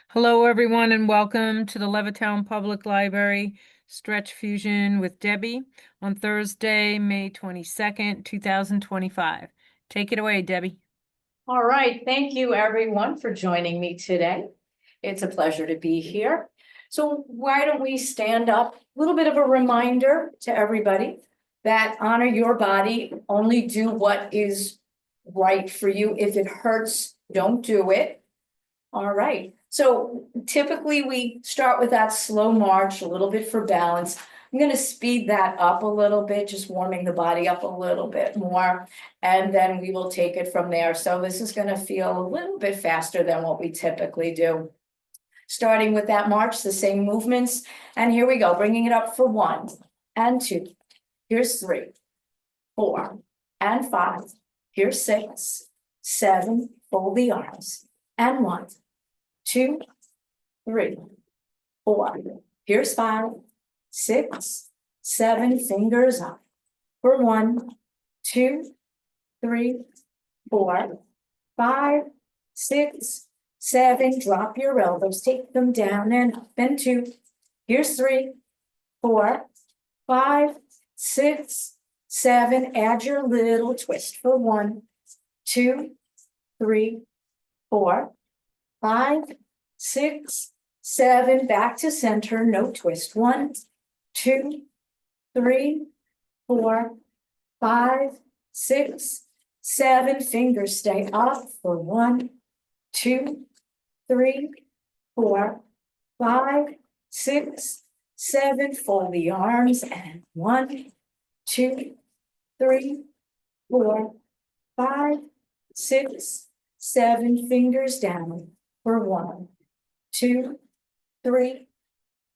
Hello, everyone, and welcome to the Levittown Public Library Stretch Fusion with Debbie on Thursday, May 22nd, 2025. Take it away, Debbie. All right, thank you everyone for joining me today. It's a pleasure to be here. So why don't we stand up? A little bit of a reminder to everybody that honor your body, only do what is right for you. If it hurts, don't do it. All right, so typically we start with that slow march, a little bit for balance. I'm going to speed that up a little bit, just warming the body up a little bit more, and then we will take it from there. So this is going to feel a little bit faster than what we typically do. Starting with that march, the same movements, and here we go, bringing it up for 1 and 2. Here's 3, 4, and 5. Here's 6, 7, fold the arms, and 1, 2, 3, 4. Here's 5, 6, 7, fingers up for 1, 2, 3, 4, 5, 6, 7. Drop your elbows, take them down and up and 2. Here's 3, 4, 5, 6, 7. Add your little twist for 1, 2, 3, 4, 5, 6, 7. Back to center, no twist. 1, 2, 3, 4, 5, 6, 7. Fingers stay up for 1, 2, 3, 4, 5, 6, 7. Fold the arms and 1, 2, 3, 4, 5, 6, 7. Fingers down for 1, 2, 3,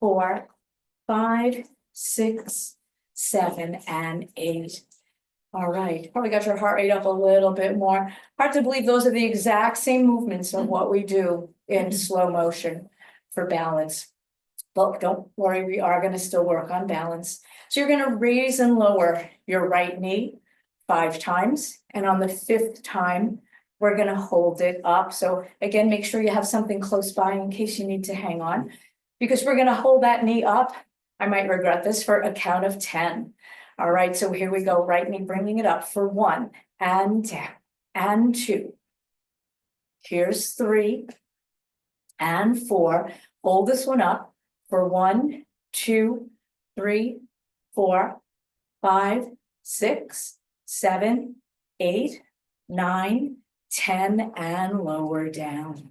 4, 5, 6, 7, and 8. All right, probably got your heart rate up a little bit more. Hard to believe those are the exact same movements of what we do in slow motion for balance. But don't worry, we are going to still work on balance. So you're going to raise and lower your right knee 5 times. And on the 5th time, we're going to hold it up. So again, make sure you have something close by in case you need to hang on, because we're going to hold that knee up. I might regret this, for a count of 10. All right, so here we go. Right knee, bringing it up for 1 and down and 2. Here's 3 and 4. Hold this one up for 1, 2, 3, 4, 5, 6, 7, 8, 9, 10, and lower down.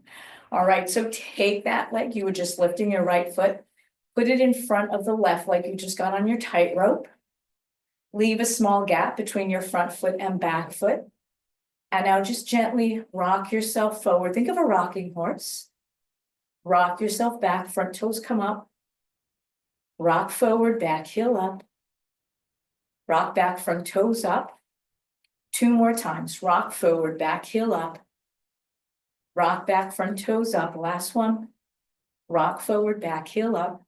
All right, so take that leg. You were just lifting your right foot. Put it in front of the left like you just got on your tightrope. Leave a small gap between your front foot and back foot. And now just gently rock yourself forward. Think of a rocking horse. Rock yourself back, front toes come up. Rock forward, back heel up. Rock back, front toes up. 2 more times. Rock forward, back heel up. Rock back, front toes up. Last one. Rock forward, back heel up.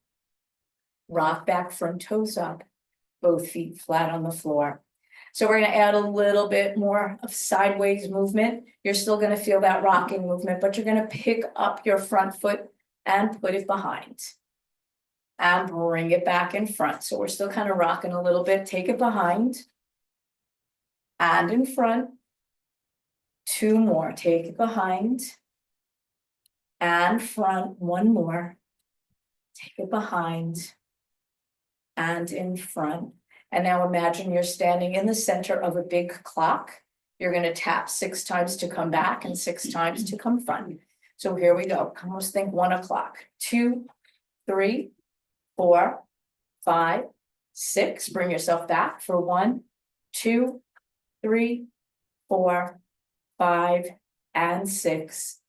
Rock back, front toes up. Both feet flat on the floor. So we're going to add a little bit more of sideways movement. You're still going to feel that rocking movement, but you're going to pick up your front foot and put it behind. And bring it back in front. So we're still kind of rocking a little bit. Take it behind. And in front. 2 more. Take it behind. And front. 1 more. Take it behind. And in front. And now imagine you're standing in the center of a big clock. You're going to tap 6 times to come back and 6 times to come front. So here we go. Almost think 1 o'clock. 2, 3, 4, 5, 6. Bring yourself back for 1, 2, 3, 4, 5, and 6.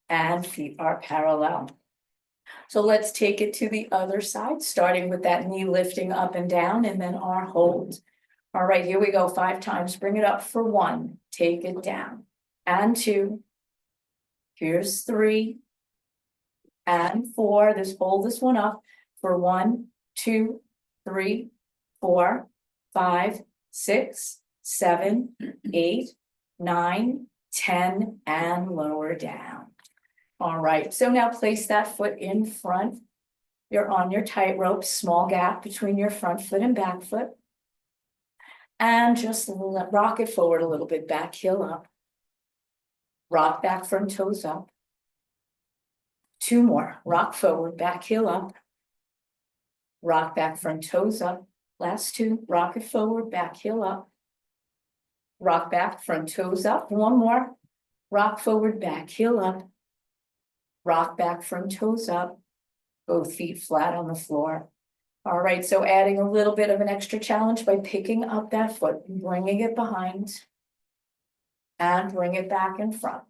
And feet are parallel. So let's take it to the other side, starting with that knee lifting up and down, and then our hold. All right, here we go. 5 times. Bring it up for 1. Take it down. And 2. Here's 3. And 4. Hold this one up for 1, 2, 3, 4, 5, 6, 7, 8, 9, 10, and lower down. All right, so now place that foot in front. You're on your tightrope, small gap between your front foot and back foot. And just rock it forward a little bit, back heel up. Rock back, front toes up. 2 more, rock forward, back heel up. Rock back, front toes up. Last 2, rock it forward, back heel up. Rock back, front toes up. 1 more, rock forward, back heel up. Rock back, front toes up. Both feet flat on the floor. All right, so adding a little bit of an extra challenge by picking up that foot, bringing it behind. And bring it back in front.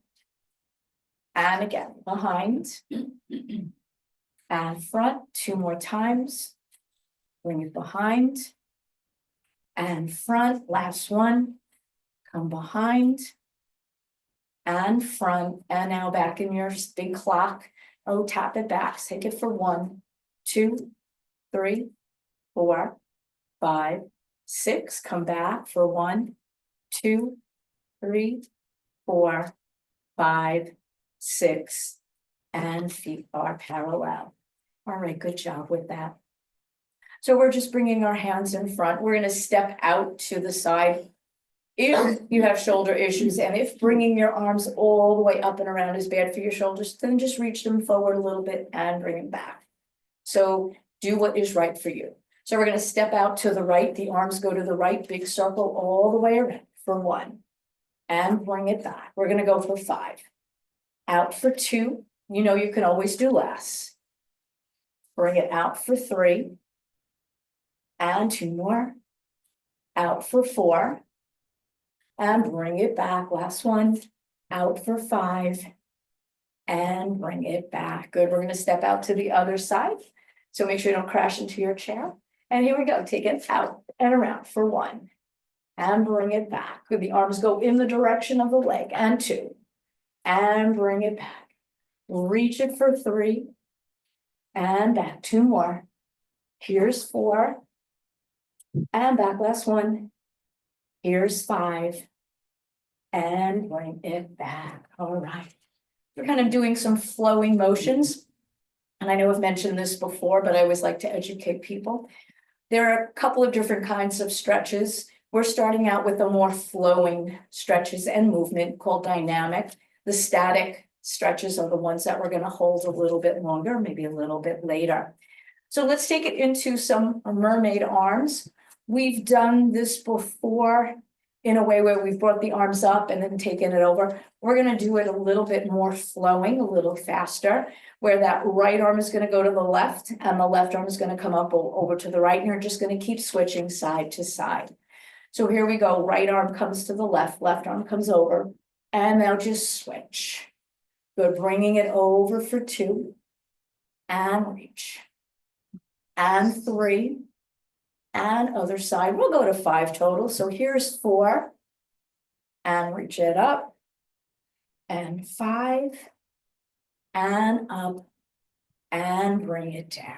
And again, behind. And front, 2 more times. Bring it behind. And front, last one. Come behind. And front, and now back in your big clock. Oh, tap it back, take it for 1, 2, 3, 4, 5, 6. Come back for 1, 2, 3, 4, 5, 6. And feet are parallel. All right, good job with that. So we're just bringing our hands in front. We're going to step out to the side. If you have shoulder issues, and if bringing your arms all the way up and around is bad for your shoulders, then just reach them forward a little bit and bring them back. So do what is right for you. So we're going to step out to the right. The arms go to the right, big circle all the way around for 1. And bring it back. We're going to go for 5. Out for 2. You know you can always do less. Bring it out for 3. And 2 more. Out for 4. And bring it back, last one, out for 5. And bring it back, good, we're gonna step out to the other side. So make sure you don't crash into your chair. And here we go, take it out and around for 1. And bring it back, good, the arms go in the direction of the leg, and 2. And bring it back, reach it for 3. And back, 2 more. Here's 4. And back, last one. Here's 5. And bring it back. All right. We're kind of doing some flowing motions. And I know I've mentioned this before, but I always like to educate people. There are a couple of different kinds of stretches. We're starting out with the more flowing stretches and movement called dynamic. The static stretches are the ones that we're going to hold a little bit longer, maybe a little bit later. So let's take it into some mermaid arms. We've done this before in a way where we've brought the arms up and then taken it over. We're going to do it a little bit more flowing, a little faster, where that right arm is going to go to the left and the left arm is going to come up over to the right. And you're just going to keep switching side to side. So here we go. Right arm comes to the left, left arm comes over, and now just switch. Good, bringing it over for 2 and reach. And 3. And other side, we'll go to 5 total. So here's 4. And reach it up. And 5. And up. And bring it down.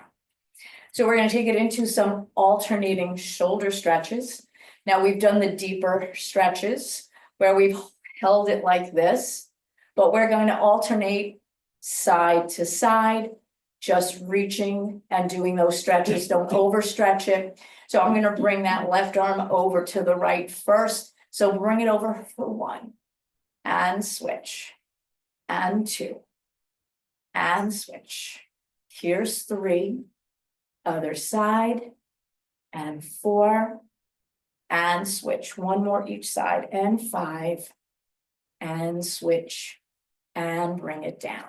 So we're going to take it into some alternating shoulder stretches. Now we've done the deeper stretches where we've held it like this, but we're going to alternate side to side, just reaching and doing those stretches. Don't overstretch it. So I'm going to bring that left arm over to the right first. So bring it over for 1 and switch and 2 and switch. Here's 3, other side, and 4 and switch. 1 more each side, and 5 and switch and bring it down.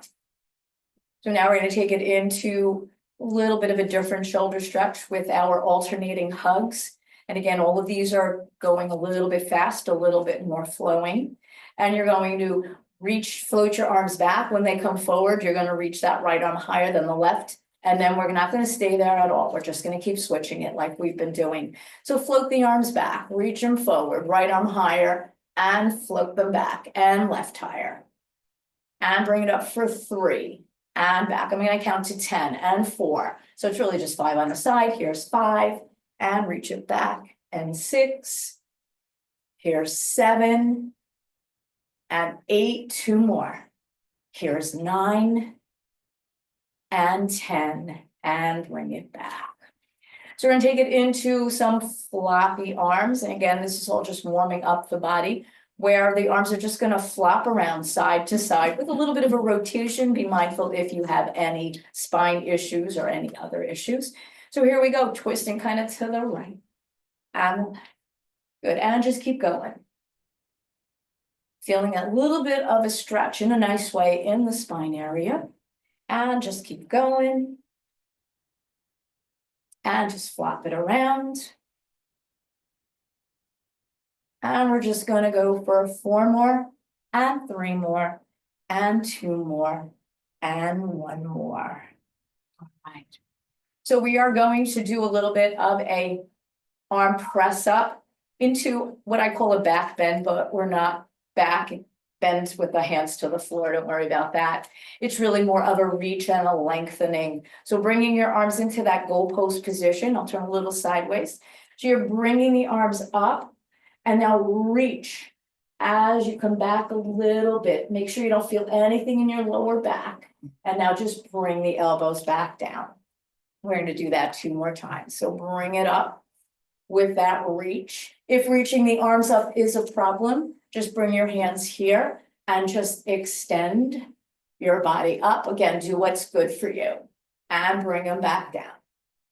So now we're going to take it into a little bit of a different shoulder stretch with our alternating hugs. And again, all of these are going a little bit fast, a little bit more flowing. And you're going to float your arms back. When they come forward, you're going to reach that right arm higher than the left. And then we're not going to stay there at all. We're just going to keep switching it like we've been doing. So float the arms back, reach them forward, right arm higher, and float them back, and left higher. And bring it up for 3. And back. I'm going to count to 10 and 4. So it's really just 5 on the side. Here's 5 and reach it back, and 6. Here's 7 and 8. 2 more. Here's 9 and 10, and bring it back. So we're gonna take it into some floppy arms, and again, this is all just warming up the body, where the arms are just gonna flop around side to side with a little bit of a rotation. Be mindful if you have any spine issues or any other issues. So here we go, twisting kind of to the right. And good, and just keep going. Feeling a little bit of a stretch in a nice way in the spine area. And just keep going. And just flop it around. And we're just gonna go for 4 more, and 3 more, and 2 more, and 1 more. All right. So we are going to do a little bit of a arm press up into what I call a back bend, but we're not back bends with the hands to the floor. Don't worry about that. It's really more of a reach and a lengthening. So bringing your arms into that goalpost position. I'll turn a little sideways. So you're bringing the arms up and now reach as you come back a little bit. Make sure you don't feel anything in your lower back. And now just bring the elbows back down. We're going to do that 2 more times. So bring it up with that reach. If reaching the arms up is a problem, just bring your hands here and just extend your body up. Again, do what's good for you and bring them back down.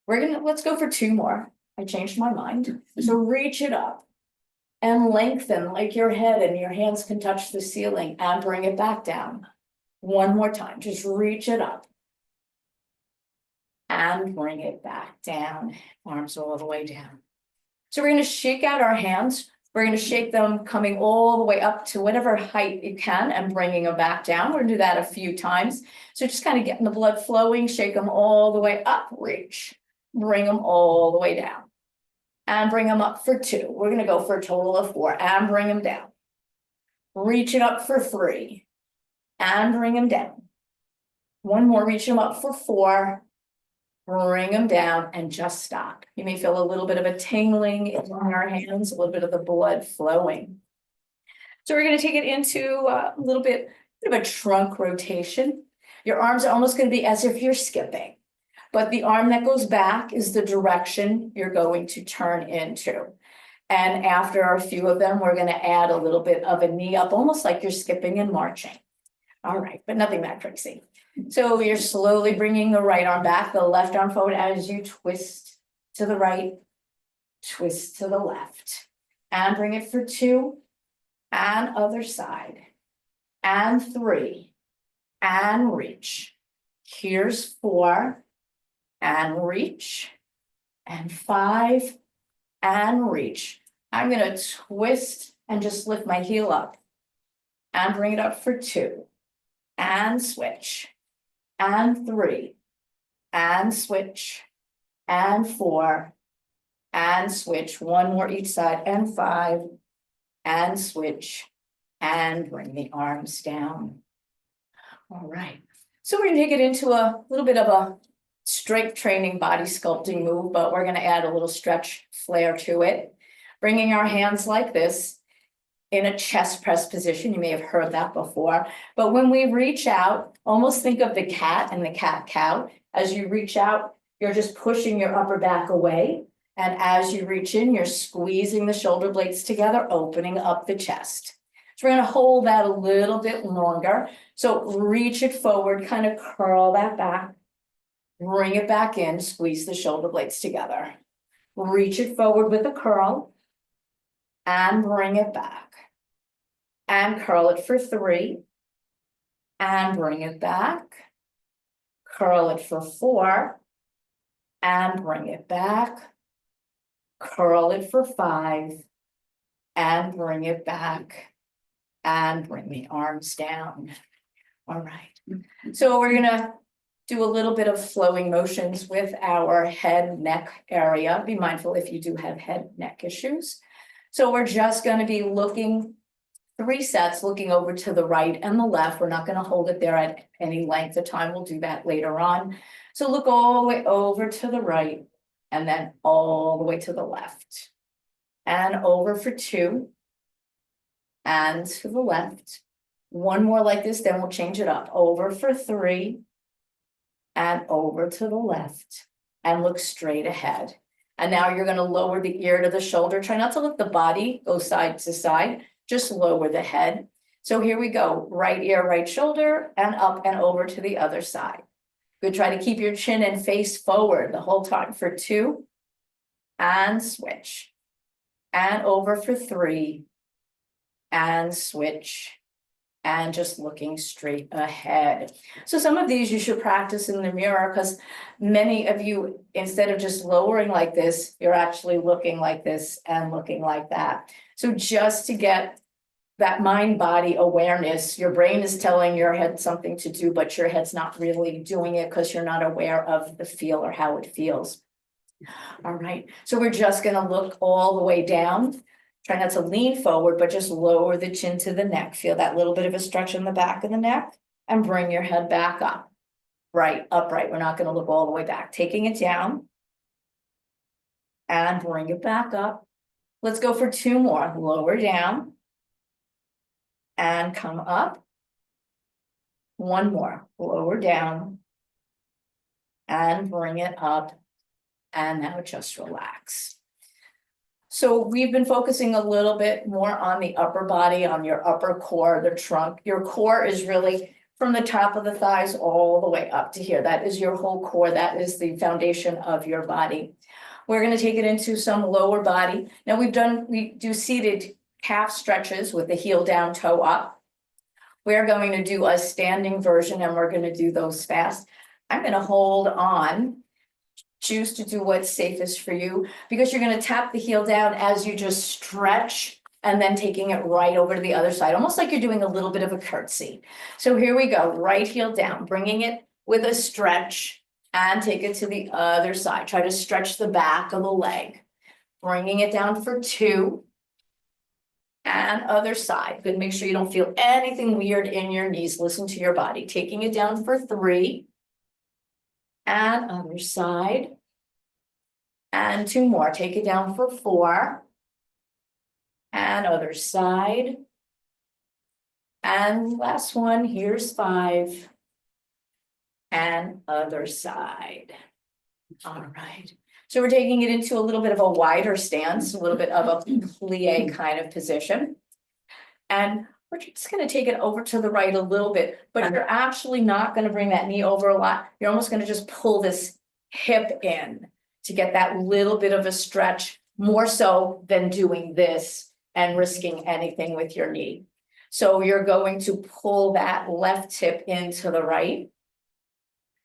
Let's go for 2 more. I changed my mind. So reach it up and lengthen like your head and your hands can touch the ceiling and bring it back down. 1 more time, just reach it up. And bring it back down, arms all the way down. So we're gonna shake out our hands. We're gonna shake them coming all the way up to whatever height you can and bringing them back down. We're gonna do that a few times. So just kind of getting the blood flowing, shake them all the way up, reach, bring them all the way down. And bring them up for 2. We're gonna go for a total of 4 and bring them down. Reach it up for 3 and bring them down. 1 more, reach them up for 4. Bring them down and just stop. You may feel a little bit of a tingling in our hands, a little bit of the blood flowing. So we're going to take it into a little bit of a trunk rotation. Your arms are almost going to be as if you're skipping, but the arm that goes back is the direction you're going to turn into. And after a few of them, we're going to add a little bit of a knee up, almost like you're skipping and marching. All right, but nothing that crazy. So you're slowly bringing the right arm back, the left arm forward as you twist to the right, twist to the left, and bring it for 2, and other side, and 3, and reach. Here's 4, and reach, and 5, and reach. I'm gonna twist and just lift my heel up, and bring it up for 2, and switch. And 3, and switch, and 4, and switch, 1 more each side, and 5, and switch, and bring the arms down. All right, so we're gonna take it into a little bit of a strength training body sculpting move, but we're gonna add a little stretch flair to it. Bringing our hands like this in a chest press position. You may have heard that before, but when we reach out, almost think of the cat and the cat-cow. As you reach out, you're just pushing your upper back away. And as you reach in, you're squeezing the shoulder blades together, opening up the chest. So we're gonna hold that a little bit longer. So reach it forward, kind of curl that back, bring it back in, squeeze the shoulder blades together. Reach it forward with a curl and bring it back. And curl it for 3, and bring it back, curl it for 4, and bring it back, curl it for 5, and bring it back, and bring the arms down. All right, so we're gonna do a little bit of flowing motions with our head, neck area. Be mindful if you do have head, neck issues. So we're just gonna be looking 3 sets, looking over to the right and the left. We're not going to hold it there at any length of time. We'll do that later on. So look all the way over to the right and then all the way to the left. And over for 2. And to the left. One more like this, then we'll change it up. Over for 3. And over to the left. And look straight ahead. And now you're gonna lower the ear to the shoulder. Try not to let the body go side to side. Just lower the head. So here we go. Right ear, right shoulder, and up and over to the other side. Good, try to keep your chin and face forward the whole time for 2. And switch. And over for 3. And switch. And just looking straight ahead. So some of these you should practice in the mirror, because many of you, instead of just lowering like this, you're actually looking like this and looking like that. So just to get that mind-body awareness, your brain is telling your head something to do, but your head's not really doing it because you're not aware of the feel or how it feels. All right, so we're just gonna look all the way down. Try not to lean forward, but just lower the chin to the neck. Feel that little bit of a stretch in the back of the neck and bring your head back up. Right, upright. We're not gonna look all the way back. Taking it down and bring it back up. Let's go for 2 more. Lower down and come up. 1 more. Lower down and bring it up. And now just relax. So we've been focusing a little bit more on the upper body, on your upper core, the trunk. Your core is really from the top of the thighs all the way up to here. That is your whole core. That is the foundation of your body. We're going to take it into some lower body. Now we do seated calf stretches with the heel down, toe up. We're going to do a standing version, and we're going to do those fast. I'm going to hold on. Choose to do what's safest for you, because you're going to tap the heel down as you just stretch, and then taking it right over to the other side, almost like you're doing a little bit of a curtsy. So here we go, right heel down, bringing it with a stretch, and take it to the other side. Try to stretch the back of the leg, bringing it down for 2, and other side. Good, make sure you don't feel anything weird in your knees. Listen to your body. Taking it down for 3. And other side. And 2 more. Take it down for 4. And other side. And last one, here's 5. And other side. All right. So we're taking it into a little bit of a wider stance, a little bit of a plie kind of position. And we're just going to take it over to the right a little bit, but you're actually not going to bring that knee over a lot. You're almost going to just pull this hip in to get that little bit of a stretch, more so than doing this and risking anything with your knee. So you're going to pull that left hip into the right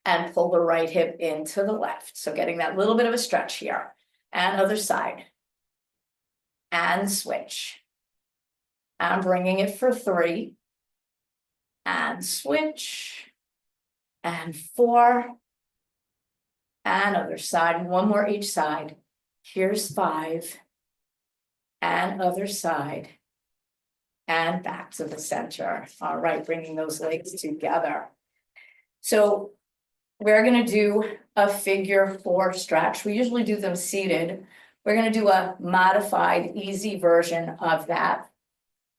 and pull the right hip into the left. So getting that little bit of a stretch here. And other side. And switch. I'm bringing it for 3. And switch. And 4. And other side. 1 more each side. Here's 5. And other side. And back to the center. All right, bringing those legs together. So we're going to do a figure 4 stretch. We usually do them seated. We're going to do a modified, easy version of that.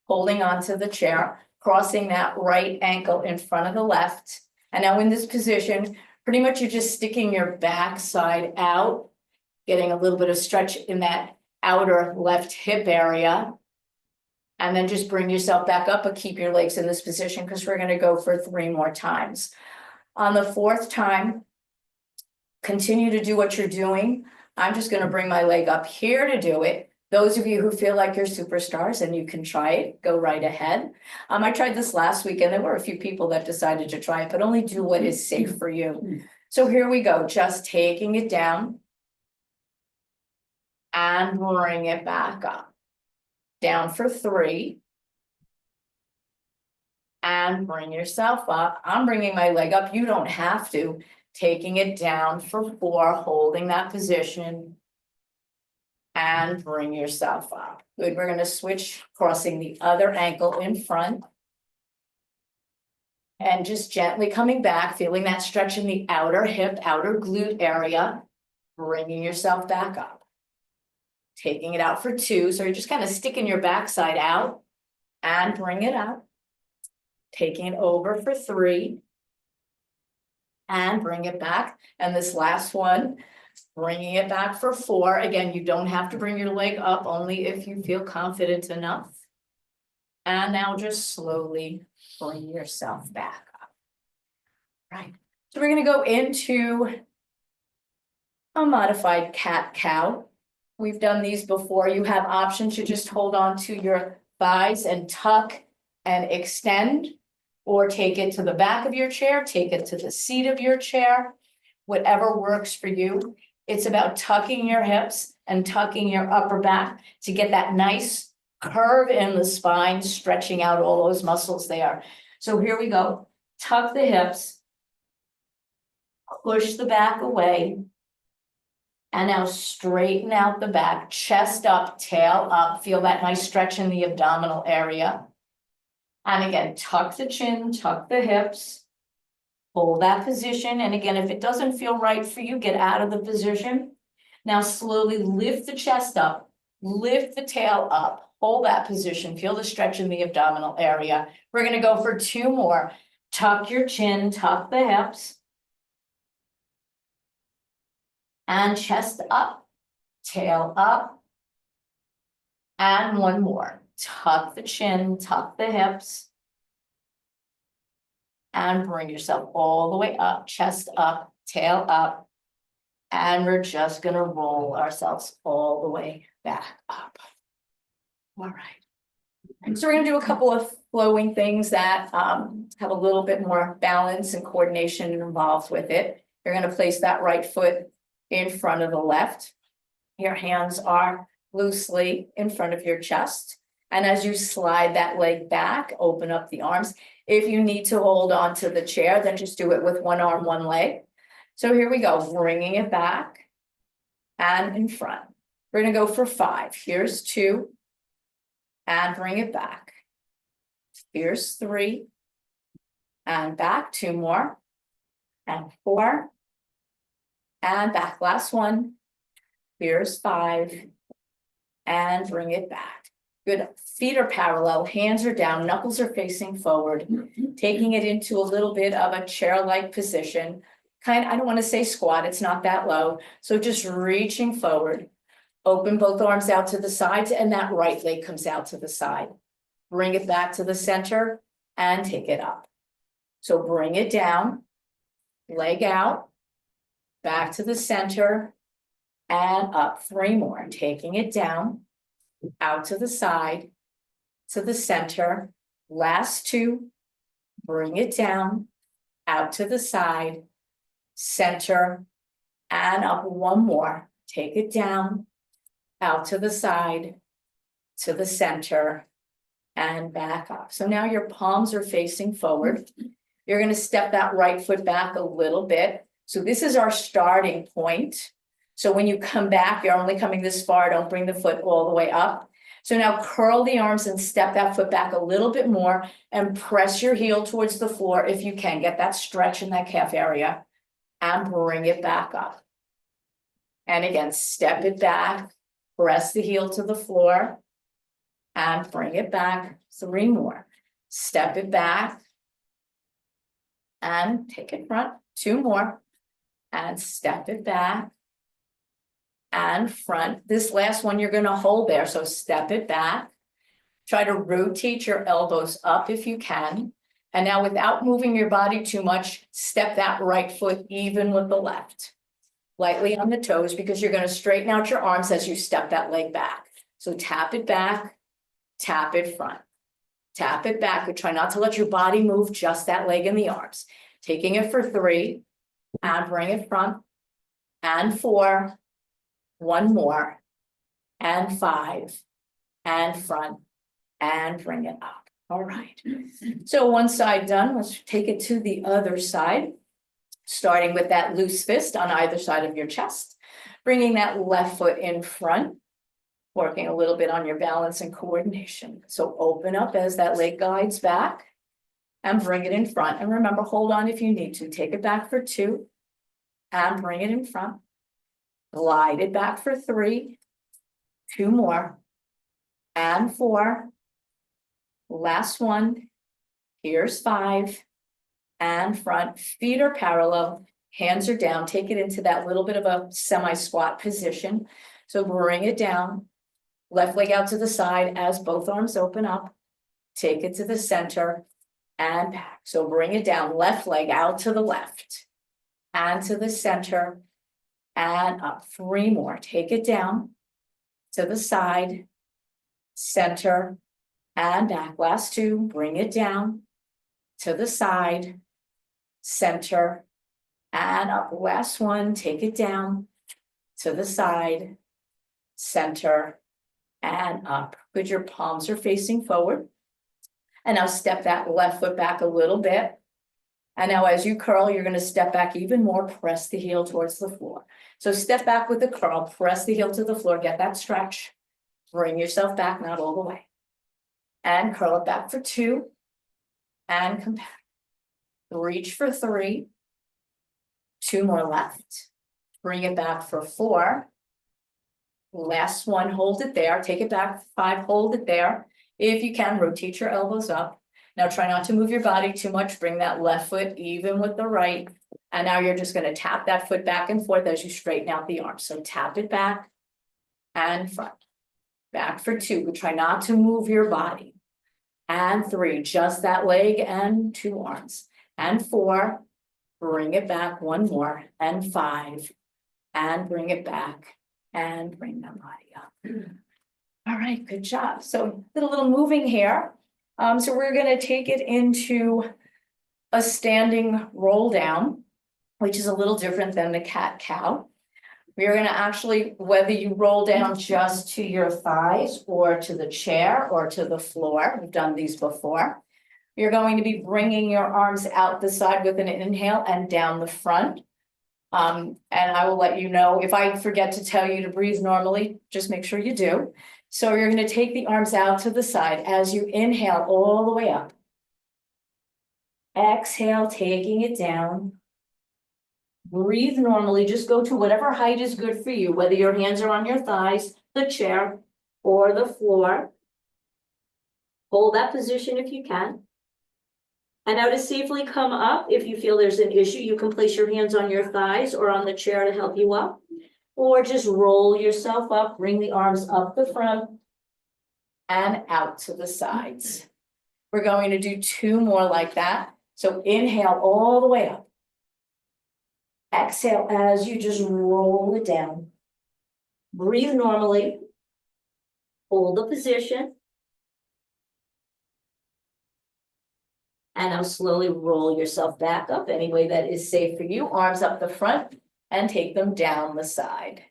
Holding onto the chair, crossing that right ankle in front of the left. And now in this position, pretty much you're just sticking your back side out, getting a little bit of stretch in that outer left hip area. And then just bring yourself back up, but keep your legs in this position, because we're going to go for 3 more times. On the 4th time, continue to do what you're doing. I'm just going to bring my leg up here to do it. Those of you who feel like you're superstars and you can try it, go right ahead. I tried this last week, and there were a few people that decided to try it, but only do what is safe for you. So here we go, just taking it down and bring it back up. Down for 3. And bring yourself up. I'm bringing my leg up. You don't have to. Taking it down for 4, holding that position. And bring yourself up. Good, we're going to switch, crossing the other ankle in front. And just gently coming back, feeling that stretch in the outer hip, outer glute area. Bringing yourself back up. Taking it out for 2, so you're just kind of sticking your backside out. And bring it out. taking it over for 3. And bring it back, and this last one, bringing it back for 4. Again, you don't have to bring your leg up, only if you feel confident enough. And now just slowly bring yourself back up. Right, so we're gonna go into a modified cat-cow. We've done these before. You have options to just hold on to your thighs and tuck and extend, or take it to the back of your chair, take it to the seat of your chair, whatever works for you. It's about tucking your hips and tucking your upper back to get that nice curve in the spine, stretching out all those muscles there. So here we go. Tuck the hips, push the back away, and now straighten out the back, chest up, tail up. Feel that nice stretch in the abdominal area. And again, tuck the chin, tuck the hips, hold that position. And again, if it doesn't feel right for you, get out of the position. Now slowly lift the chest up, lift the tail up, hold that position, feel the stretch in the abdominal area. We're gonna go for 2 more. Tuck your chin, tuck the hips. And chest up, tail up. And 1 more. Tuck the chin, tuck the hips. And bring yourself all the way up, chest up, tail up. And we're just gonna roll ourselves all the way back up. All right. So we're gonna do a couple of flowing things that have a little bit more balance and coordination involved with it. You're gonna place that right foot in front of the left. Your hands are loosely in front of your chest. And as you slide that leg back, open up the arms. If you need to hold on to the chair, then just do it with 1 arm, 1 leg. So here we go, bringing it back and in front. We're gonna go for 5. Here's 2. And bring it back. Here's 3. And back, 2 more. And 4. And back, last one. Here's 5. And bring it back. Good, feet are parallel, hands are down, knuckles are facing forward, taking it into a little bit of a chair-like position. I don't want to say squat, it's not that low. So just reaching forward, open both arms out to the sides, and that right leg comes out to the side. Bring it back to the center and take it up. So bring it down, leg out, back to the center, and up. 3 more, taking it down, out to the side, to the center, last 2, bring it down, out to the side, center, and up. 1 more, take it down, out to the side, to the center, and back up. So now your palms are facing forward. You're gonna step that right foot back a little bit. So this is our starting point. So when you come back, you're only coming this far, don't bring the foot all the way up. So now curl the arms and step that foot back a little bit more and press your heel towards the floor if you can. Get that stretch in that calf area and bring it back up. And again, step it back, press the heel to the floor and bring it back. 3 more. Step it back and take it front. 2 more and step it back. And front. This last one you're gonna hold there, so step it back. Try to rotate your elbows up if you can. And now without moving your body too much, step that right foot even with the left. Lightly on the toes, because you're gonna straighten out your arms as you step that leg back. So tap it back, tap it front. Tap it back, but try not to let your body move, just that leg and the arms. Taking it for 3, and bring it front, and 4. 1 more, and 5, and front, and bring it up. All right. So one side done, let's take it to the other side. Starting with that loose fist on either side of your chest. Bringing that left foot in front. Working a little bit on your balance and coordination. So open up as that leg guides back. And bring it in front. And remember, hold on if you need to. Take it back for 2. And bring it in front. Glide it back for 3, 2 more, and 4, last one, Here's 5. And front, feet are parallel, hands are down, take it into that little bit of a semi-squat position. So bring it down, left leg out to the side as both arms open up. Take it to the center and back. So bring it down, left leg out to the left and to the center and up. 3 more, take it down to the side, center and back. Last 2, bring it down to the side, center and up. Last 1, take it down to the side, center and up. Good, your palms are facing forward. And now step that left foot back a little bit. And now as you curl, you're going to step back even more, press the heel towards the floor. So step back with the curl, press the heel to the floor, get that stretch, bring yourself back, not all the way. And curl it back for 2 and come back. Reach for 3, 2 more left, bring it back for 4. Last 1, hold it there, take it back, 5, hold it there. If you can, rotate your elbows up. Now try not to move your body too much, bring that left foot even with the right. And now you're just gonna tap that foot back and forth as you straighten out the arms. So tap it back and front. Back for 2, but try not to move your body. And 3, just that leg and 2 arms. And 4, bring it back 1 more, and 5, and bring it back, and bring the body up. All right, good job. So did a little moving here. So we're gonna take it into a standing roll down, which is a little different than the cat-cow. We are gonna actually, whether you roll down just to your thighs or to the chair or to the floor, we've done these before. You're going to be bringing your arms out the side with an inhale and down the front. And I will let you know if I forget to tell you to breathe normally, just make sure you do. So you're going to take the arms out to the side as you inhale all the way up. Exhale, taking it down. Breathe normally, just go to whatever height is good for you, whether your hands are on your thighs, the chair, or the floor. Hold that position if you can. And now to safely come up, if you feel there's an issue, you can place your hands on your thighs or on the chair to help you up. Or just roll yourself up, bring the arms up the front and out to the sides. We're going to do 2 more like that. So inhale all the way up. Exhale as you just roll it down. Breathe normally. Hold the position. And now slowly roll yourself back up any way that is safe for you. Arms up the front and take them down the side.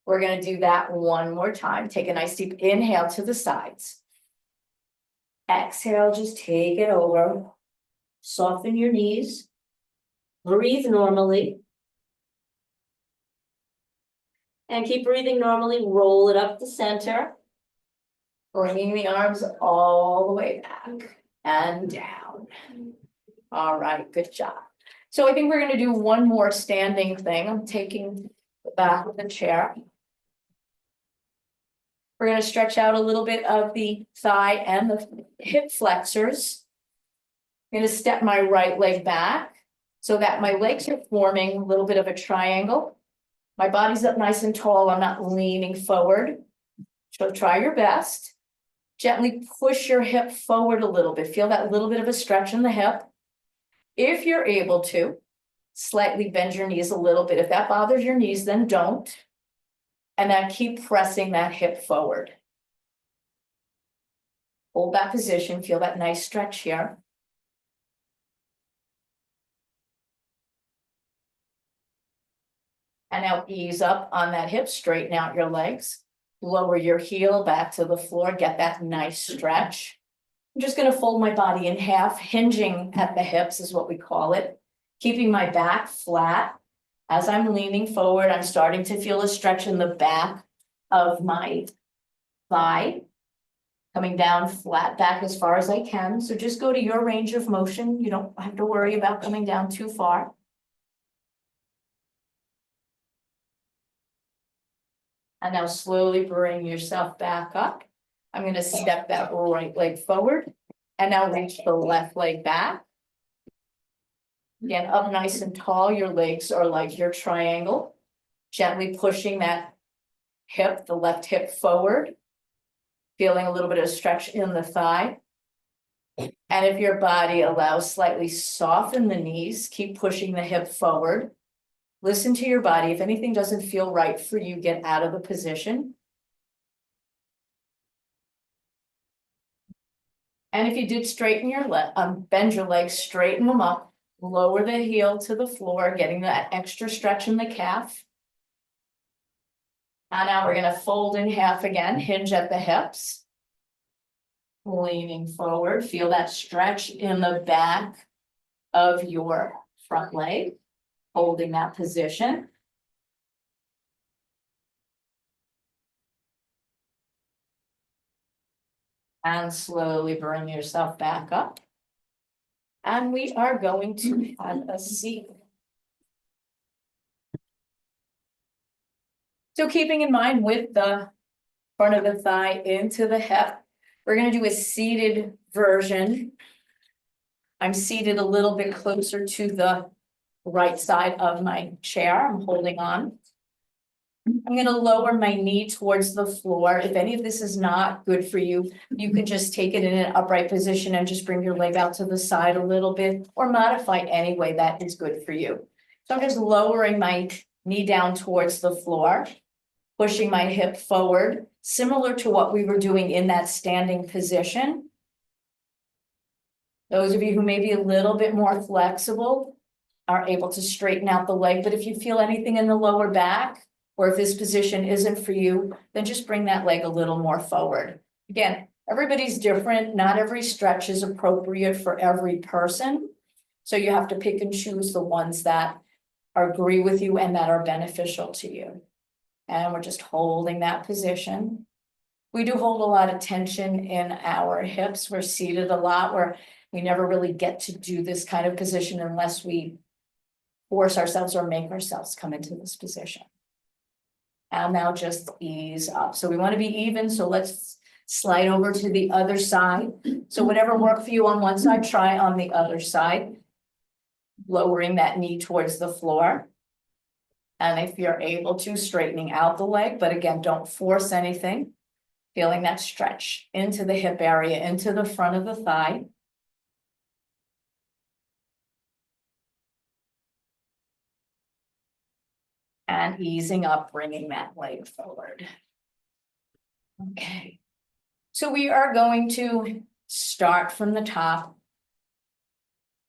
We're going to do that 1 more time. Take a nice deep inhale to the sides. Exhale, just take it over. Soften your knees. Breathe normally. And keep breathing normally. Roll it up the center. Bringing the arms all the way back and down. All right, good job. So I think we're going to do 1 more standing thing. I'm taking the back of the chair. We're going to stretch out a little bit of the thigh and the hip flexors. I'm going to step my right leg back so that my legs are forming a little bit of a triangle. My body's up nice and tall. I'm not leaning forward. So try your best. Gently push your hip forward a little bit. Feel that little bit of a stretch in the hip. If you're able to, slightly bend your knees a little bit. If that bothers your knees, then don't. And then keep pressing that hip forward. Hold that position. Feel that nice stretch here. And now ease up on that hip. Straighten out your legs. Lower your heel back to the floor. Get that nice stretch. I'm just going to fold my body in half. Hinging at the hips is what we call it. Keeping my back flat. As I'm leaning forward, I'm starting to feel a stretch in the back of my thigh. Coming down flat back as far as I can. So just go to your range of motion. You don't have to worry about coming down too far. And now slowly bring yourself back up. I'm going to step that right leg forward. And now reach the left leg back. Again, up nice and tall, your legs are like your triangle. Gently pushing that hip, the left hip forward. Feeling a little bit of stretch in the thigh. And if your body allows, slightly soften the knees, keep pushing the hip forward. Listen to your body. If anything doesn't feel right for you, get out of the position. And if you did straighten your bend your legs, straighten them up, lower the heel to the floor, getting that extra stretch in the calf. And now we're gonna fold in half again, hinge at the hips. Leaning forward, feel that stretch in the back of your front leg, holding that position. And slowly bring yourself back up. And we are going to have a seat. So keeping in mind with the front of the thigh into the hip, we're gonna do a seated version. I'm seated a little bit closer to the right side of my chair. I'm holding on. I'm gonna lower my knee towards the floor. If any of this is not good for you, you can just take it in an upright position and just bring your leg out to the side a little bit or modify any way that is good for you. So I'm just lowering my knee down towards the floor, pushing my hip forward, similar to what we were doing in that standing position. Those of you who may be a little bit more flexible are able to straighten out the leg, but if you feel anything in the lower back, or if this position isn't for you, then just bring that leg a little more forward. Again, everybody's different. Not every stretch is appropriate for every person. So you have to pick and choose the ones that agree with you and that are beneficial to you. And we're just holding that position. We do hold a lot of tension in our hips. We're seated a lot where we never really get to do this kind of position unless we force ourselves or make ourselves come into this position. And now just ease up. So we want to be even. So let's slide over to the other side. So whatever worked for you on one side, try on the other side. Lowering that knee towards the floor. And if you're able to, straightening out the leg, but again, don't force anything. Feeling that stretch into the hip area, into the front of the thigh. And easing up, bringing that leg forward. Okay. So we are going to start from the top.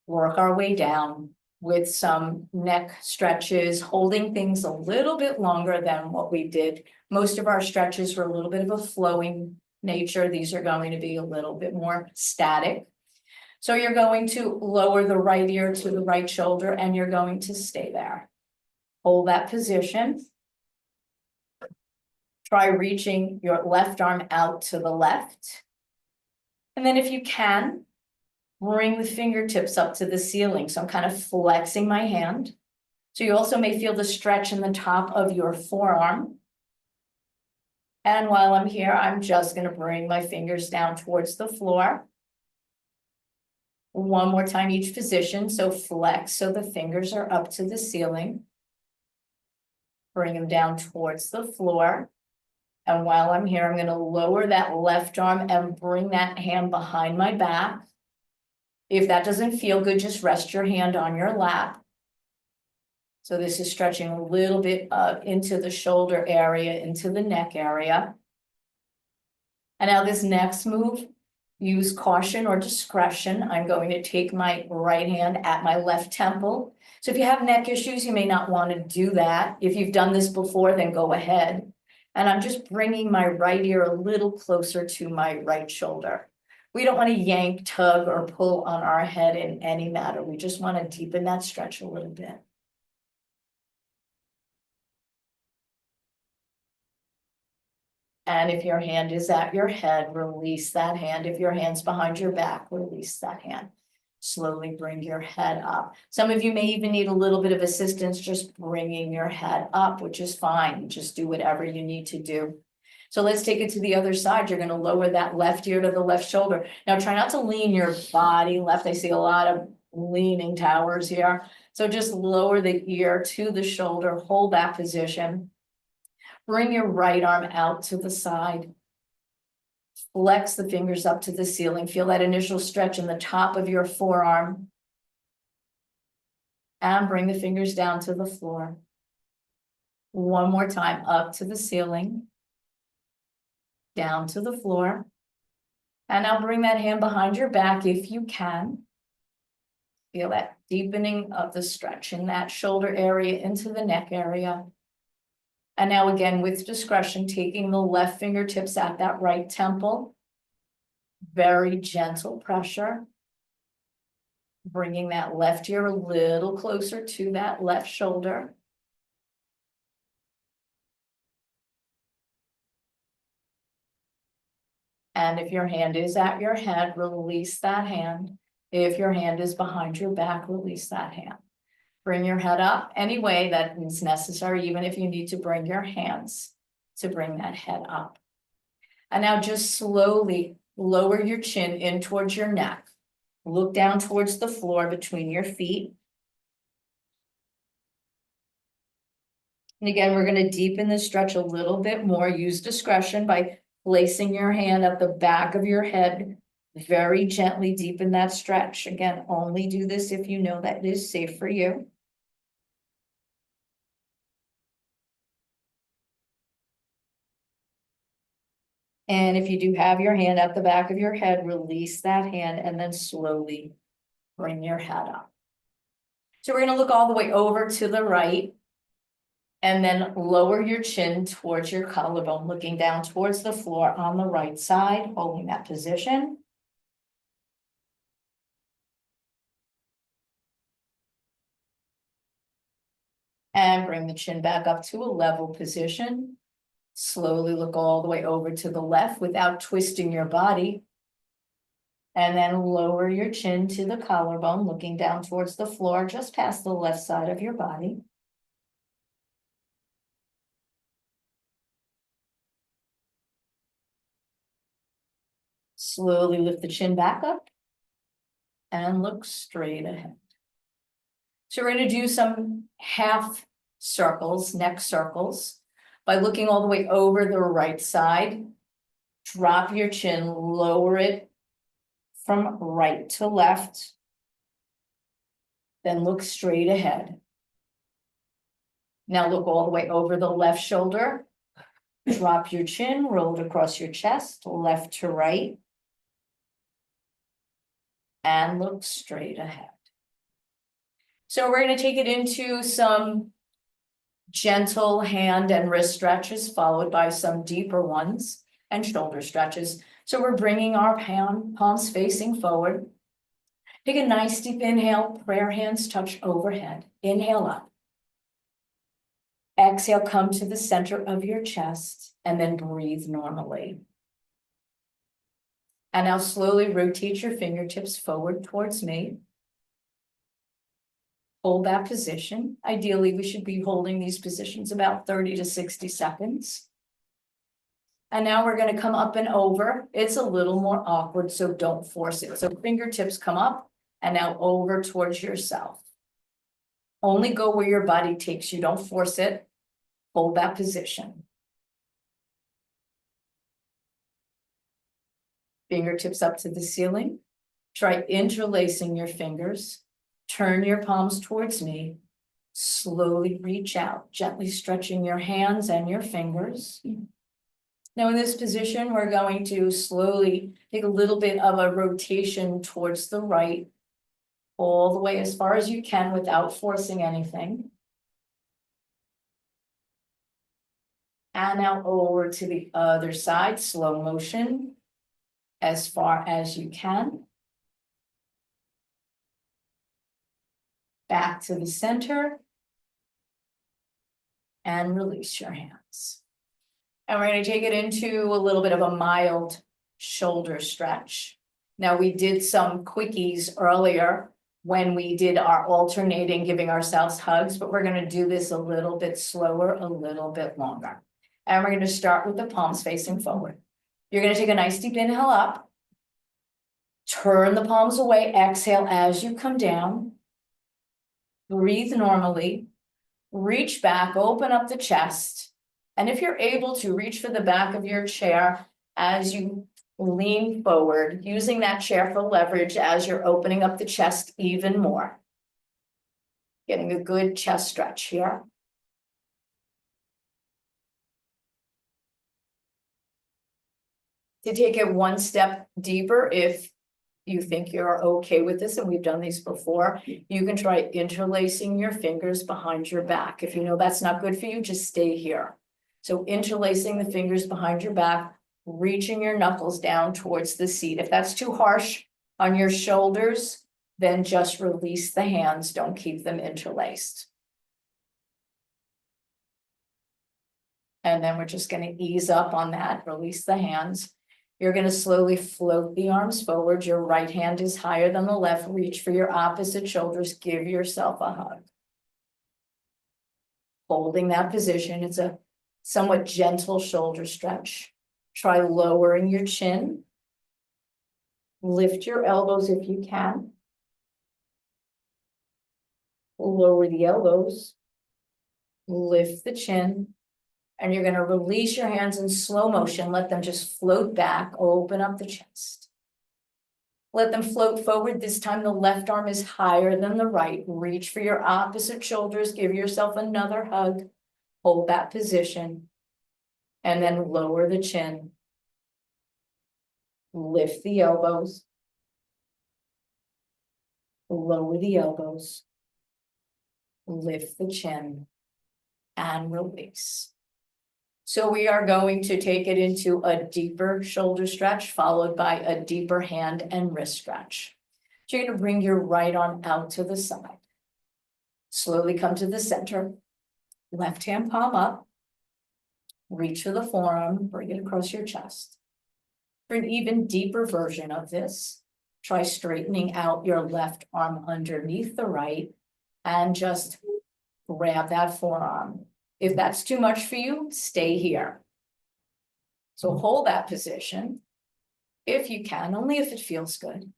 Work our way down with some neck stretches, holding things a little bit longer than what we did. Most of our stretches were a little bit of a flowing nature. These are going to be a little bit more static. So you're going to lower the right ear to the right shoulder and you're going to stay there. Hold that position. Try reaching your left arm out to the left. And then if you can, bring the fingertips up to the ceiling. So I'm kind of flexing my hand. So you also may feel the stretch in the top of your forearm. And while I'm here, I'm just going to bring my fingers down towards the floor. One more time each position. So flex so the fingers are up to the ceiling. Bring them down towards the floor. And while I'm here, I'm going to lower that left arm and bring that hand behind my back. If that doesn't feel good, just rest your hand on your lap. So this is stretching a little bit into the shoulder area, into the neck area. And now this next move, use caution or discretion. I'm going to take my right hand at my left temple. So if you have neck issues, you may not want to do that. If you've done this before, then go ahead. And I'm just bringing my right ear a little closer to my right shoulder. We don't want to yank, tug, or pull on our head in any matter. We just want to deepen that stretch a little bit. And if your hand is at your head, release that hand. If your hand's behind your back, release that hand. Slowly bring your head up. Some of you may even need a little bit of assistance just bringing your head up, which is fine. Just do whatever you need to do. So let's take it to the other side. You're gonna lower that left ear to the left shoulder. Now try not to lean your body left. I see a lot of leaning towers here. So just lower the ear to the shoulder, hold that position. Bring your right arm out to the side. Flex the fingers up to the ceiling. Feel that initial stretch in the top of your forearm. And bring the fingers down to the floor. One more time, up to the ceiling. Down to the floor. And now bring that hand behind your back if you can. Feel that deepening of the stretch in that shoulder area into the neck area. And now again, with discretion, taking the left fingertips at that right temple. Very gentle pressure. Bringing that left ear a little closer to that left shoulder. And if your hand is at your head, release that hand. If your hand is behind your back, release that hand. Bring your head up any way that is necessary, even if you need to bring your hands to bring that head up. And now just slowly lower your chin in towards your neck. Look down towards the floor between your feet. And again, we're going to deepen the stretch a little bit more. Use discretion by placing your hand at the back of your head. Very gently deepen that stretch. Again, only do this if you know that it is safe for you. And if you do have your hand at the back of your head, release that hand and then slowly bring your head up. So we're going to look all the way over to the right. And then lower your chin towards your collarbone, looking down towards the floor on the right side, holding that position. And bring the chin back up to a level position. Slowly look all the way over to the left without twisting your body. And then lower your chin to the collarbone, looking down towards the floor, just past the left side of your body. Slowly lift the chin back up and look straight ahead. So we're going to do some half circles, neck circles, by looking all the way over the right side. Drop your chin, lower it from right to left. Then look straight ahead. Now look all the way over the left shoulder. Drop your chin, roll it across your chest, left to right. And look straight ahead. So we're going to take it into some gentle hand and wrist stretches, followed by some deeper ones and shoulder stretches. So we're bringing our palms facing forward. Take a nice deep inhale, prayer hands touch overhead. Inhale up. Exhale, come to the center of your chest and then breathe normally. And now slowly rotate your fingertips forward towards me. Hold that position. Ideally, we should be holding these positions about 30 to 60 seconds. And now we're going to come up and over. It's a little more awkward, so don't force it. So fingertips come up and now over towards yourself. Only go where your body takes you. Don't force it. Hold that position. Fingertips up to the ceiling. Try interlacing your fingers. Turn your palms towards me. Slowly reach out, gently stretching your hands and your fingers. Now in this position, we're going to slowly take a little bit of a rotation towards the right, all the way as far as you can without forcing anything. And now over to the other side, slow motion, as far as you can. Back to the center. And release your hands. And we're going to take it into a little bit of a mild shoulder stretch. Now we did some quickies earlier when we did our alternating, giving ourselves hugs, but we're going to do this a little bit slower, a little bit longer. And we're gonna start with the palms facing forward. You're gonna take a nice deep inhale up. Turn the palms away, exhale as you come down. Breathe normally. Reach back, open up the chest. And if you're able to, reach for the back of your chair as you lean forward, using that chair for leverage as you're opening up the chest even more. Getting a good chest stretch here. To take it one step deeper, if you think you're okay with this, and we've done these before, you can try interlacing your fingers behind your back. If you know that's not good for you, just stay here. So interlacing the fingers behind your back, reaching your knuckles down towards the seat. If that's too harsh on your shoulders, then just release the hands, don't keep them interlaced. And then we're just going to ease up on that, release the hands. You're going to slowly float the arms forward. Your right hand is higher than the left. Reach for your opposite shoulders. Give yourself a hug. Holding that position, it's a somewhat gentle shoulder stretch. Try lowering your chin. Lift your elbows if you can. Lower the elbows. Lift the chin. And you're going to release your hands in slow motion. Let them just float back. Open up the chest. Let them float forward. This time the left arm is higher than the right. Reach for your opposite shoulders. Give yourself another hug. Hold that position. And then lower the chin. Lift the elbows. Lower the elbows. Lift the chin. And release. So we are going to take it into a deeper shoulder stretch, followed by a deeper hand and wrist stretch. So you're going to bring your right arm out to the side. Slowly come to the center. Left hand palm up. Reach for the forearm, bring it across your chest. For an even deeper version of this, try straightening out your left arm underneath the right and just grab that forearm. If that's too much for you, stay here. So hold that position if you can, only if it feels good.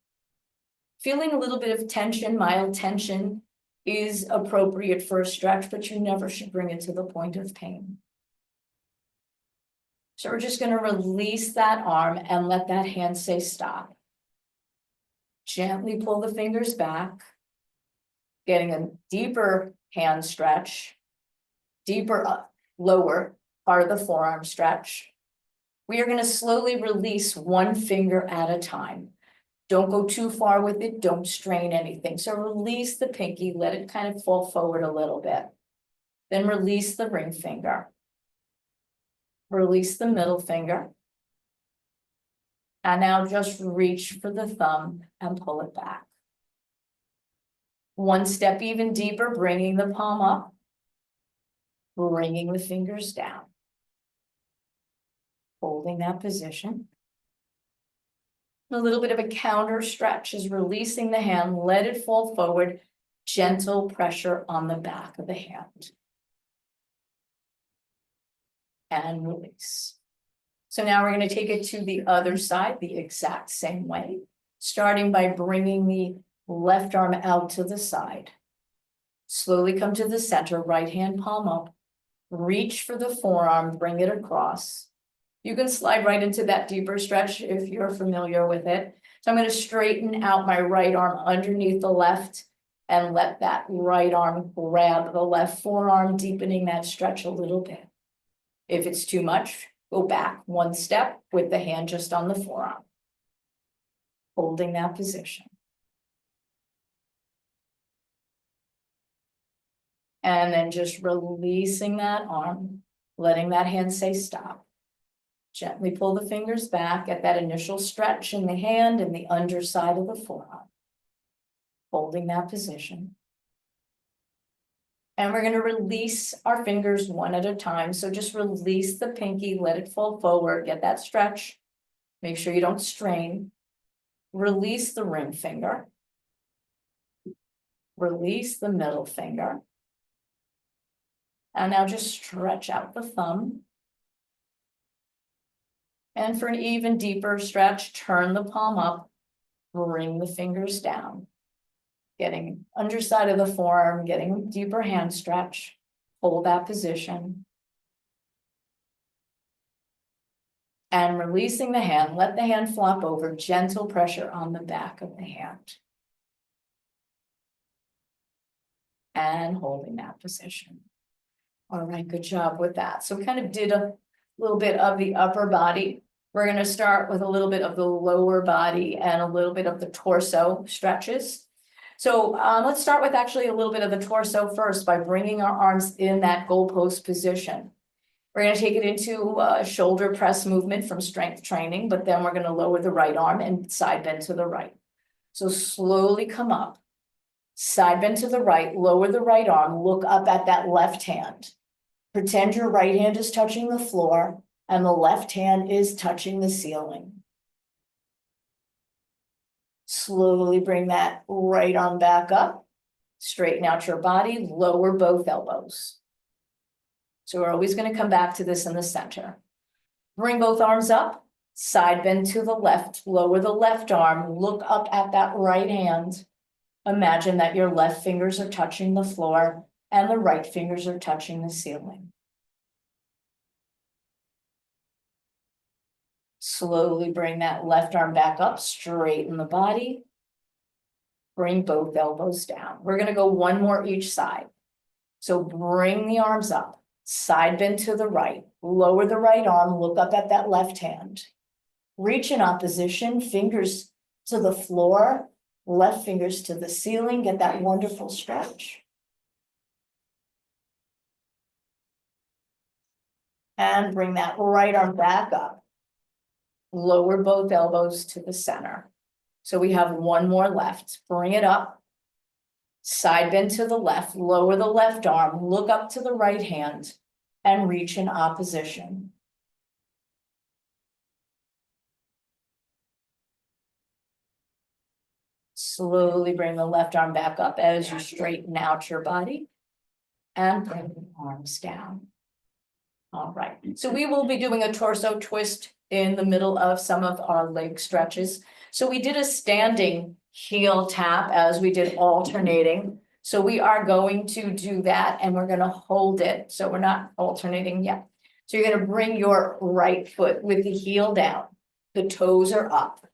Feeling a little bit of tension, mild tension, is appropriate for a stretch, but you never should bring it to the point of pain. So we're just going to release that arm and let that hand say stop. Gently pull the fingers back, getting a deeper hand stretch. Deeper up, lower part of the forearm stretch. We are going to slowly release one finger at a time. Don't go too far with it. Don't strain anything. So release the pinky, let it kind of fall forward a little bit. Then release the ring finger. Release the middle finger. And now just reach for the thumb and pull it back. One step even deeper, bringing the palm up. Bringing the fingers down. Holding that position. A little bit of a counter stretch is releasing the hand, let it fall forward, gentle pressure on the back of the hand. And release. So now we're going to take it to the other side the exact same way, starting by bringing the left arm out to the side. Slowly come to the center, right hand palm up. Reach for the forearm, bring it across. You can slide right into that deeper stretch if you're familiar with it. So I'm going to straighten out my right arm underneath the left and let that right arm grab the left forearm, deepening that stretch a little bit. If it's too much, go back one step with the hand just on the forearm. Holding that position. And then just releasing that arm, letting that hand say stop. Gently pull the fingers back at that initial stretch in the hand and the underside of the forearm. Holding that position. And we're going to release our fingers one at a time. So just release the pinky, let it fall forward, get that stretch. Make sure you don't strain. Release the ring finger. Release the middle finger. And now just stretch out the thumb. And for an even deeper stretch, turn the palm up, bring the fingers down. Getting underside of the forearm, getting deeper hand stretch, hold that position. And releasing the hand, let the hand flop over, gentle pressure on the back of the hand. And holding that position. All right, good job with that. So we kind of did a little bit of the upper body. We're going to start with a little bit of the lower body and a little bit of the torso stretches. So let's start with actually a little bit of the torso first by bringing our arms in that goalpost position. We're going to take it into a shoulder press movement from strength training, but then we're going to lower the right arm and side bend to the right. So slowly come up, side bend to the right, lower the right arm, look up at that left hand. Pretend your right hand is touching the floor and the left hand is touching the ceiling. Slowly bring that right arm back up, straighten out your body, lower both elbows. So we're always going to come back to this in the center. Bring both arms up, side bend to the left, lower the left arm, look up at that right hand. Imagine that your left fingers are touching the floor and the right fingers are touching the ceiling. Slowly bring that left arm back up, straighten the body. Bring both elbows down. We're going to go one more each side. So bring the arms up. Side bend to the right, lower the right arm, look up at that left hand. Reach in opposition, fingers to the floor, left fingers to the ceiling, get that wonderful stretch. And bring that right arm back up. Lower both elbows to the center. So we have one more left. Bring it up. Side bend to the left, lower the left arm, look up to the right hand, and reach in opposition. Slowly bring the left arm back up as you straighten out your body. And bring the arms down. All right, so we will be doing a torso twist in the middle of some of our leg stretches. So we did a standing heel tap as we did alternating. So we are going to do that and we're going to hold it. So we're not alternating yet. So you're going to bring your right foot with the heel down. The toes are up.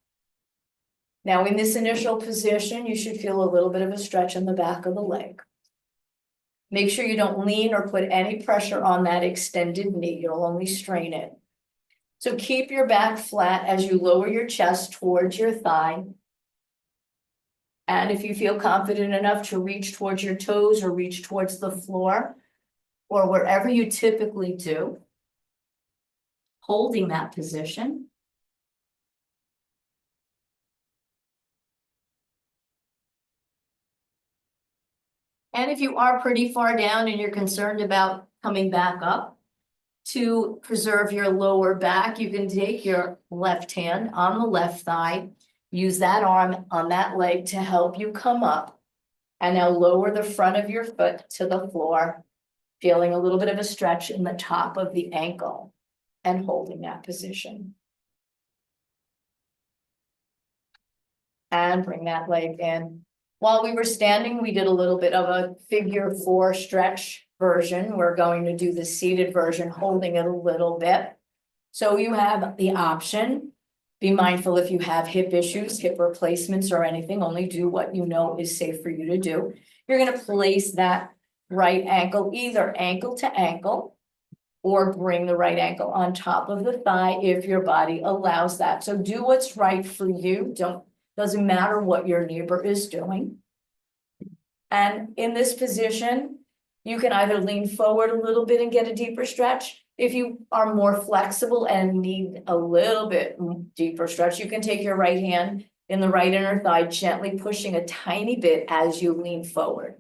Now in this initial position, you should feel a little bit of a stretch in the back of the leg. Make sure you don't lean or put any pressure on that extended knee. You'll only strain it. So keep your back flat as you lower your chest towards your thigh. And if you feel confident enough to reach towards your toes or reach towards the floor or wherever you typically do, holding that position. And if you are pretty far down and you're concerned about coming back up, to preserve your lower back, you can take your left hand on the left thigh, use that arm on that leg to help you come up. And now lower the front of your foot to the floor, feeling a little bit of a stretch in the top of the ankle and holding that position. And bring that leg in. While we were standing, we did a little bit of a figure 4 stretch version. We're going to do the seated version, holding it a little bit. So you have the option. Be mindful if you have hip issues, hip replacements or anything, only do what you know is safe for you to do. You're going to place that right ankle, either ankle to ankle, or bring the right ankle on top of the thigh if your body allows that. So do what's right for you. Doesn't matter what your neighbor is doing. And in this position, you can either lean forward a little bit and get a deeper stretch. If you are more flexible and need a little bit deeper stretch, you can take your right hand in the right inner thigh, gently pushing a tiny bit as you lean forward.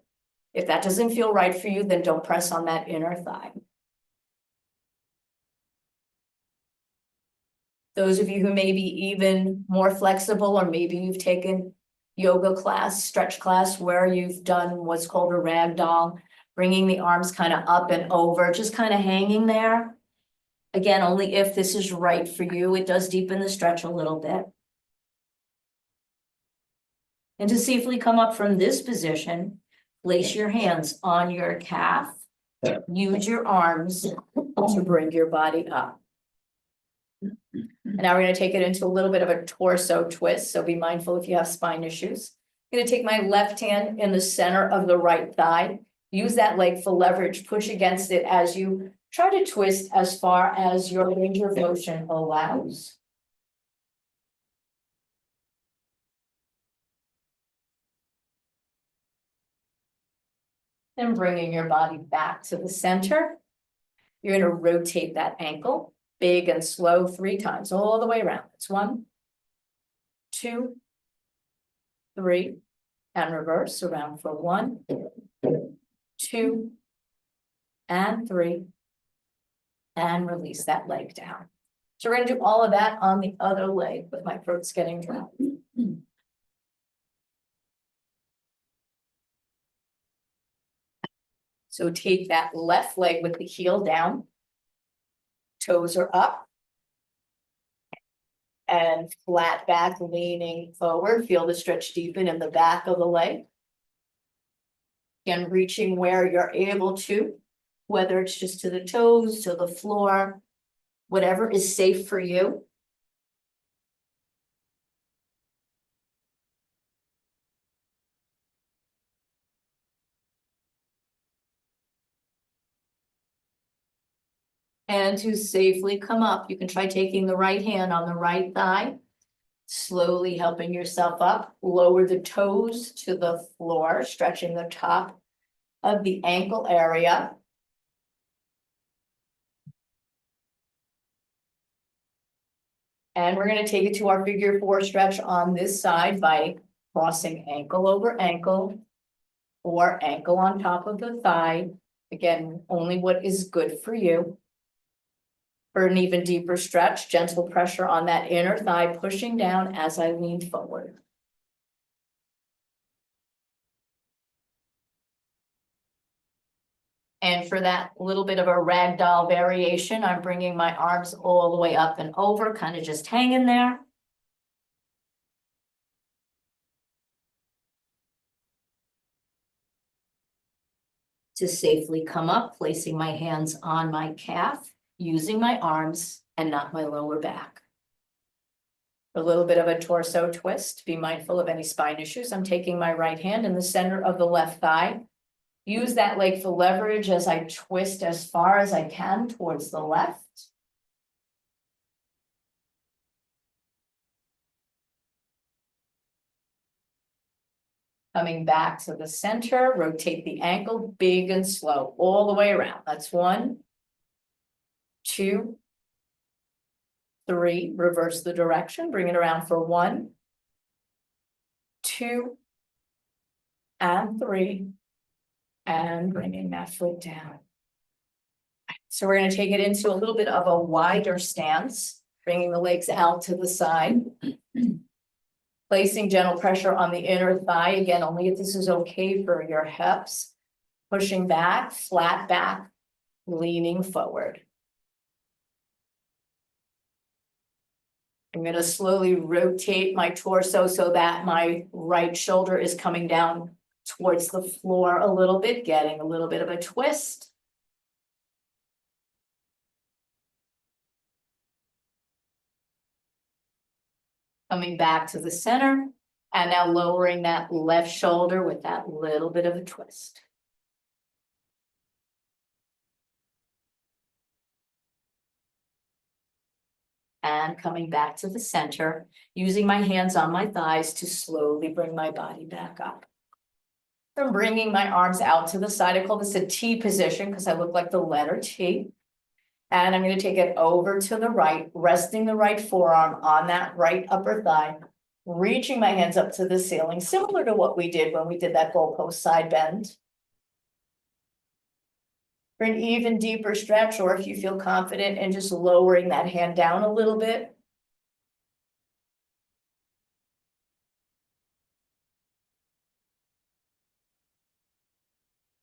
If that doesn't feel right for you, then don't press on that inner thigh. Those of you who may be even more flexible, or maybe you've taken yoga class, stretch class, where you've done what's called a ragdoll, bringing the arms kind of up and over, just kind of hanging there. Again, only if this is right for you. It does deepen the stretch a little bit. And to safely come up from this position, place your hands on your calf. Use your arms to bring your body up. And now we're gonna take it into a little bit of a torso twist, so be mindful if you have spine issues. I'm gonna take my left hand in the center of the right thigh. Use that leg for leverage, push against it as you try to twist as far as your range of motion allows. Then bringing your body back to the center. You're gonna rotate that ankle, big and slow 3 times, all the way around. It's 1, 2, 3, and reverse around for 1, 2, and 3, and release that leg down. So we're gonna do all of that on the other leg, but my throat's getting dry. So take that left leg with the heel down. Toes are up. And flat back, leaning forward. Feel the stretch deepen in the back of the leg. Again, reaching where you're able to, whether it's just to the toes, to the floor, whatever is safe for you. And to safely come up, you can try taking the right hand on the right thigh, slowly helping yourself up, lower the toes to the floor, stretching the top of the ankle area. And we're gonna take it to our figure 4 stretch on this side by crossing ankle over ankle or ankle on top of the thigh. Again, only what is good for you. For an even deeper stretch, gentle pressure on that inner thigh, pushing down as I lean forward. And for that little bit of a ragdoll variation, I'm bringing my arms all the way up and over, kind of just hanging there. To safely come up, placing my hands on my calf, using my arms and not my lower back. A little bit of a torso twist. Be mindful of any spine issues. I'm taking my right hand in the center of the left thigh. Use that leg for leverage as I twist as far as I can towards the left. Coming back to the center, rotate the ankle big and slow all the way around. That's 1, 2, 3. Reverse the direction, bring it around for 1, 2, and 3. And bringing that foot down. So we're going to take it into a little bit of a wider stance, bringing the legs out to the side. Placing gentle pressure on the inner thigh, again, only if this is okay for your hips. Pushing back, flat back, leaning forward. I'm going to slowly rotate my torso so that my right shoulder is coming down towards the floor a little bit, getting a little bit of a twist. Coming back to the center, and now lowering that left shoulder with that little bit of a twist. And coming back to the center, using my hands on my thighs to slowly bring my body back up. I'm bringing my arms out to the side. I call this a T position because I look like the letter T. And I'm going to take it over to the right, resting the right forearm on that right upper thigh, reaching my hands up to the ceiling, similar to what we did when we did that goalpost side bend. For an even deeper stretch, or if you feel confident in just lowering that hand down a little bit.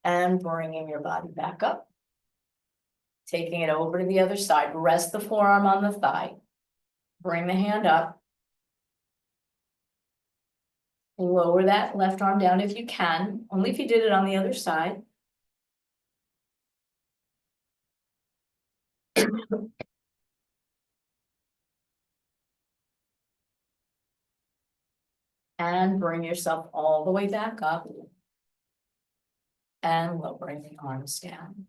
And bringing your body back up. Taking it over to the other side, rest the forearm on the thigh. Bring the hand up. Lower that left arm down if you can, only if you did it on the other side. And bring yourself all the way back up. And lowering the arms down.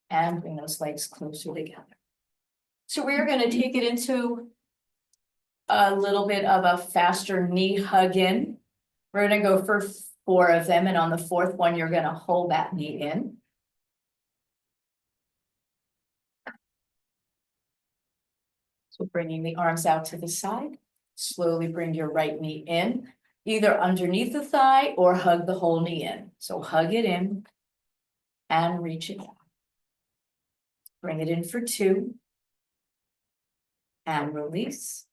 And bring those legs closer together. So we're gonna take it into a little bit of a faster knee hug in. We're gonna go for 4 of them, and on the 4th one, you're gonna hold that knee in. So bringing the arms out to the side, slowly bring your right knee in, either underneath the thigh or hug the whole knee in. So hug it in and reach it down. Bring it in for 2 and release.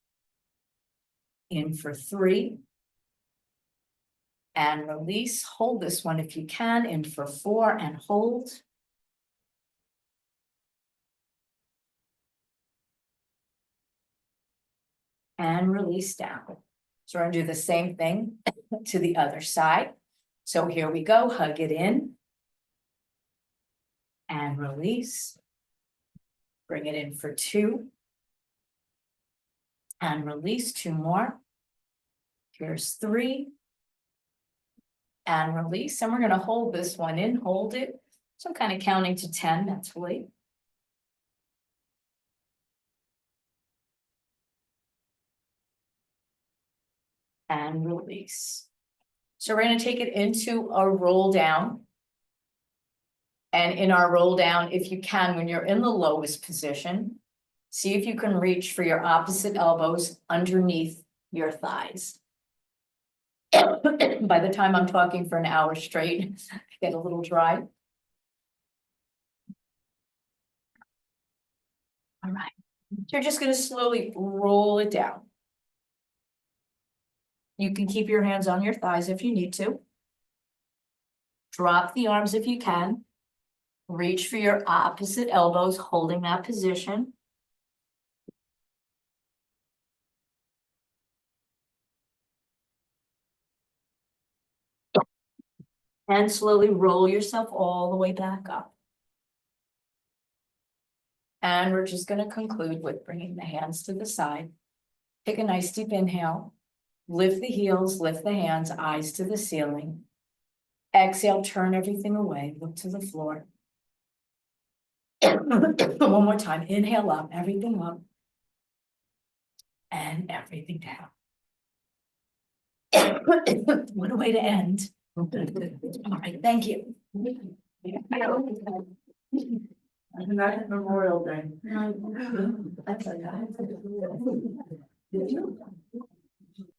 In for 3 and release. Hold this one if you can. In for 4 and hold. And release down. So we're gonna do the same thing to the other side. So here we go, hug it in. And release. Bring it in for 2. And release 2 more. Here's 3. And release, and we're gonna hold this one in, hold it. So I'm kind of counting to 10 mentally. And release. So we're gonna take it into a roll down. And in our roll down, if you can, when you're in the lowest position, see if you can reach for your opposite elbows underneath your thighs. By the time I'm talking for an hour straight, I get a little dry. All right, you're just gonna slowly roll it down. You can keep your hands on your thighs if you need to. Drop the arms if you can. Reach for your opposite elbows, holding that position. And slowly roll yourself all the way back up. And we're just going to conclude with bringing the hands to the side. Take a nice deep inhale. Lift the heels, lift the hands, eyes to the ceiling. Exhale, turn everything away, look to the floor. One more time, inhale up, everything up. And everything down. What a way to end. All right, thank you. United Memorial Day. That's okay.